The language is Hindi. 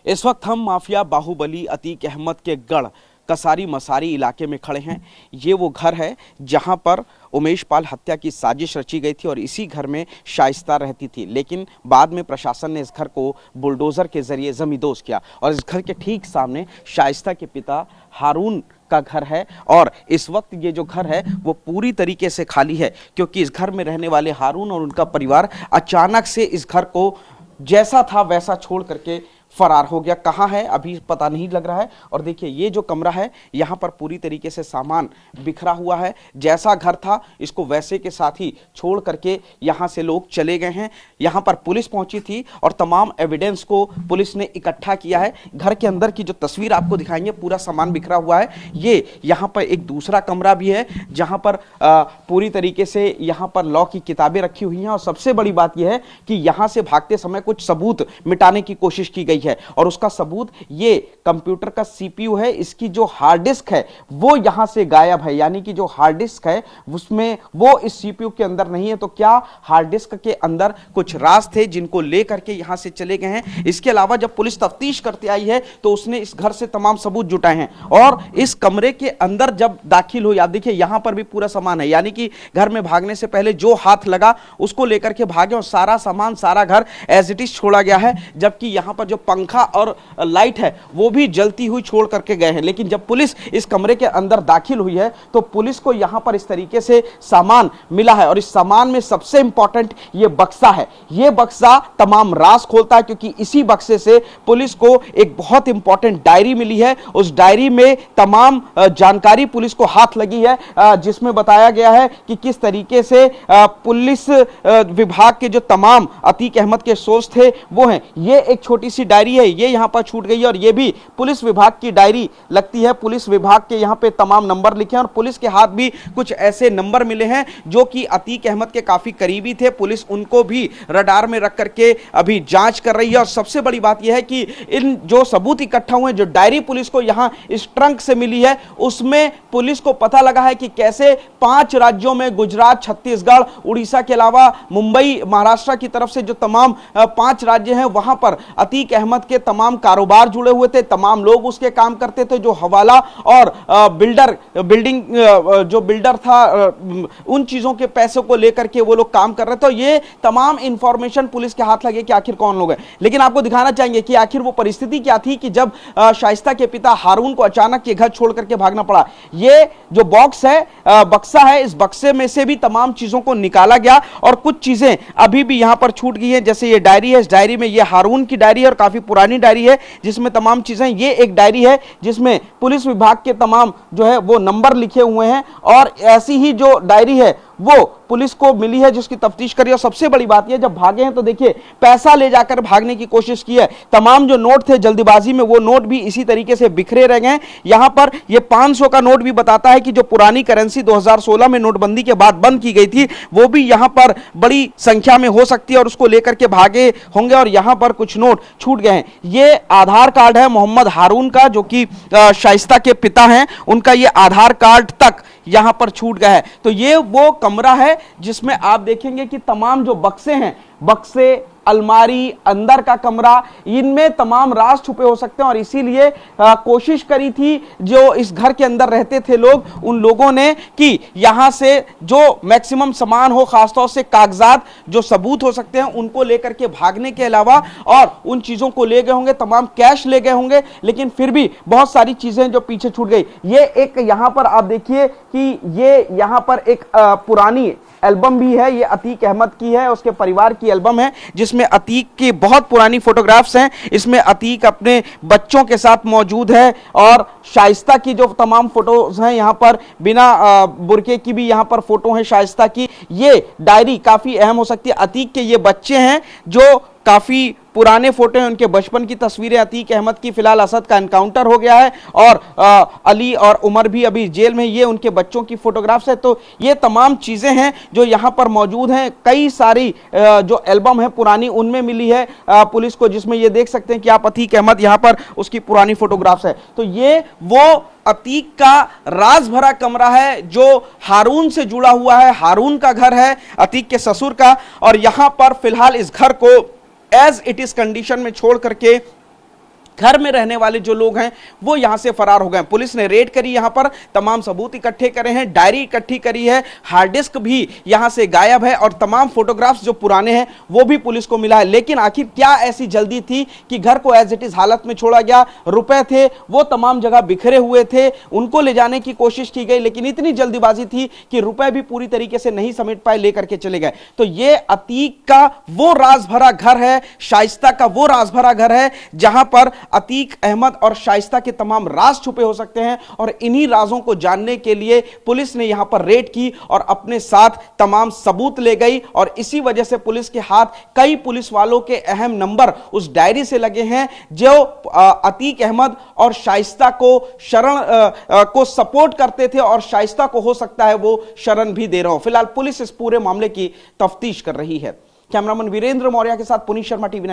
इस वक्त हम माफिया बाहुबली अतीक अहमद के गढ़ कसारी मसारी इलाके में खड़े हैं। ये वो घर है जहां पर उमेश पाल हत्या की साजिश रची गई थी और इसी घर में शाइस्ता रहती थी, लेकिन बाद में प्रशासन ने इस घर को बुलडोजर के जरिए जमींदोज किया और इस घर के ठीक सामने शाइस्ता के पिता हारून का घर है। और इस वक्त ये जो घर है वो पूरी तरीके से खाली है, क्योंकि इस घर में रहने वाले हारून और उनका परिवार अचानक से इस घर को जैसा था वैसा छोड़ करके फरार हो गया। कहाँ है अभी पता नहीं लग रहा है। और देखिए ये जो कमरा है यहाँ पर पूरी तरीके से सामान बिखरा हुआ है, जैसा घर था इसको वैसे के साथ ही छोड़ करके यहाँ से लोग चले गए हैं। यहाँ पर पुलिस पहुंची थी और तमाम एविडेंस को पुलिस ने इकट्ठा किया है। घर के अंदर की जो तस्वीर आपको दिखाएंगे, पूरा सामान बिखरा हुआ है। ये यहाँ पर एक दूसरा कमरा भी है जहाँ पर पूरी तरीके से यहाँ पर लॉ की किताबें रखी हुई हैं और सबसे बड़ी बात यह है कि यहाँ से भागते समय कुछ सबूत मिटाने की कोशिश की गई है और उसका सबूत ये कंप्यूटर का सीपीयू है। इसकी जो हार्ड डिस्क है वो यहां से गायब है, यानी कि जो हार्ड डिस्क है उसमें वो इस सीपीयू के अंदर नहीं है। तो क्या हार्ड डिस्क के अंदर कुछ राज थे जिनको लेकर के यहां से चले गए हैं। इसके अलावा जब पुलिस तफ्तीश करते आई है तो उसने इस घर से तमाम सबूत जुटाए हैं और इस कमरे के अंदर जब दाखिल हो, आप देखिए यहां पर भी पूरा सामान है, यानी कि घर में भागने से पहले जो हाथ लगा उसको लेकर के भागे और सारा सामान सारा घर एज इट इज छोड़ा गया है। जबकि यहां पर जो पंखा और लाइट है वो भी जलती हुई छोड़ करके गए हैं। लेकिन जब पुलिस इस कमरे के अंदर दाखिल हुई है तो पुलिस को यहां पर इस तरीके से सामान मिला है और इस सामान में सबसे इंपॉर्टेंट ये बक्सा है। ये बक्सा तमाम राज खोलता है, क्योंकि इसी बक्से से पुलिस को एक बहुत इंपॉर्टेंट डायरी मिली है। उस डायरी में तमाम जानकारी पुलिस को हाथ लगी है, जिसमें बताया गया है कि किस तरीके से पुलिस विभाग के जो तमाम अतीक अहमद के सोर्स थे वो हैं। ये एक छोटी सी डायरी है, ये यहां पर छूट गई है और ये भी पुलिस विभाग की डायरी लगती है। पुलिस विभाग के यहां पे तमाम नंबर लिखे हैं और पुलिस के हाथ भी कुछ ऐसे नंबर मिले हैं जो कि अतीक अहमद के काफी करीबी थे। पुलिस उनको भी रडार में रख करके अभी जांच कर रही है। और सबसे बड़ी बात यह है कि इन जो सबूत इकट्ठा हुए, जो डायरी पुलिस को यहां इस ट्रंक से मिली है, उसमें पुलिस को पता लगा है कि कैसे 5 राज्यों में, गुजरात, छत्तीसगढ़, उड़ीसा के अलावा मुंबई, महाराष्ट्र की तरफ से जो तमाम 5 राज्य हैं वहां पर अतीक अहमद के तमाम कारोबार जुड़े हुए थे, तमाम लोग उसके काम करते थे। जो हवाला और बिल्डिंग जो बिल्डर था, उन चीजों के पैसों को लेकर के वो लोग काम कर रहे थे। तो ये तमाम इंफॉर्मेशन पुलिस के हाथ लगे कि आखिर कौन लोग हैं। लेकिन आपको दिखाना चाहेंगे कि आखिर वो परिस्थिति क्या थी कि जब शाइस्ता के पिता हारून को अचानक ये घर छोड़ करके भागना पड़ा। ये जो बॉक्स है, बक्सा है, इस बक्से में से भी तमाम चीजों को निकाला गया और कुछ चीजें अभी भी यहां पर छूट गई हैं। जैसे ये डायरी है, इस डायरी में ये हारून की डायरी है और काफी पुरानी डायरी है जिसमें तमाम चीजें। ये एक डायरी है जिसमें पुलिस विभाग के तमाम जो है वो नंबर लिखे हुए हैं और ऐसी ही जो डायरी है वो पुलिस को मिली है जिसकी तफ्तीश करी। और सबसे बड़ी बात यह, जब भागे हैं तो देखिए पैसा ले जाकर भागने की कोशिश की है। तमाम जो नोट थे जल्दीबाजी में, वो नोट भी इसी तरीके से बिखरे रह गए। यहां पर ये 500 का नोट भी बताता है कि जो पुरानी करेंसी 2016 में नोटबंदी के बाद बंद की गई थी वो भी यहां पर बड़ी संख्या में हो सकती है और उसको लेकर के भागे होंगे और यहां पर कुछ नोट छूट गए हैं। ये आधार कार्ड है मोहम्मद हारून का, जो कि शाइस्ता के पिता हैं, उनका ये आधार कार्ड तक यहां पर छूट गया है। तो ये वो कमरा है जिसमें आप देखेंगे कि तमाम जो बक्से हैं, बक्से, अलमारी, अंदर का कमरा, इनमें तमाम राज छुपे हो सकते हैं। और इसीलिए कोशिश करी थी जो इस घर के अंदर रहते थे लोग, उन लोगों ने कि यहां से जो मैक्सिमम सामान हो, खासतौर से कागजात, जो सबूत हो सकते हैं, उनको लेकर के भागने के अलावा और उन चीजों को ले गए होंगे, तमाम कैश ले गए होंगे, लेकिन फिर भी बहुत सारी चीजें जो पीछे छूट गई। ये एक यहां पर आप देखिए कि ये यहां पर एक पुरानी एल्बम भी है, ये अतीक अहमद की है, उसके परिवार की एल्बम है जिसमें अतीक की बहुत पुरानी फोटोग्राफ्स हैं। इसमें अतीक अपने बच्चों के साथ मौजूद है और शाइस्ता की जो तमाम फोटोज हैं, यहाँ पर बिना बुरके की भी यहाँ पर फोटो है शाइस्ता की। ये डायरी काफी अहम हो सकती है। अतीक के ये बच्चे हैं जो काफी पुराने फोटो हैं, उनके बचपन की तस्वीरें। अतीक अहमद की फिलहाल असद का एनकाउंटर हो गया है और अली और उमर भी अभी जेल में, ये उनके बच्चों की फोटोग्राफ्स है। तो ये तमाम चीजें हैं जो यहाँ पर मौजूद हैं। कई सारी जो एल्बम है पुरानी, उनमें मिली है पुलिस को, जिसमें ये देख सकते हैं कि आप अतीक अहमद यहाँ पर उसकी पुरानी फोटोग्राफ्स है। तो ये वो अतीक का राज भरा कमरा है जो हारून से जुड़ा हुआ है। हारून का घर है, अतीक के ससुर का, और यहां पर फिलहाल इस घर को एज इट इज कंडीशन में छोड़ करके घर में रहने वाले जो लोग हैं वो यहां से फरार हो गए। पुलिस ने रेड करी, यहां पर तमाम सबूत इकट्ठे करे हैं, डायरी इकट्ठी करी है, हार्ड डिस्क भी यहां से गायब है और तमाम फोटोग्राफ्स जो पुराने हैं वो भी पुलिस को मिला है। लेकिन आखिर क्या ऐसी जल्दी थी कि घर को एज इट इज हालत में छोड़ा गया? रुपए थे वो तमाम जगह बिखरे हुए थे, उनको ले जाने की कोशिश की गई, लेकिन इतनी जल्दीबाजी थी कि रुपए भी पूरी तरीके से नहीं समेट पाए, लेकर के चले गए। तो ये अतीक का वो राज भरा घर है, शाइस्ता का वो राज भरा घर है जहां पर अतीक अहमद और शाइस्ता के तमाम राज छुपे हो सकते हैं। और इन्हीं राजों को जानने के लिए पुलिस ने यहां पर रेड की और अपने साथ तमाम सबूत ले गई। और इसी वजह से पुलिस के हाथ कई पुलिस वालों के अहम नंबर उस डायरी से लगे हैं जो अतीक अहमद और शाइस्ता को शरण को सपोर्ट करते थे और शाइस्ता को हो सकता है वो शरण भी दे रहा हो। फिलहाल पुलिस इस पूरे मामले की तफ्तीश कर रही है। कैमरामैन वीरेंद्र मौर्य के साथ पुनीत शर्मा, टीवी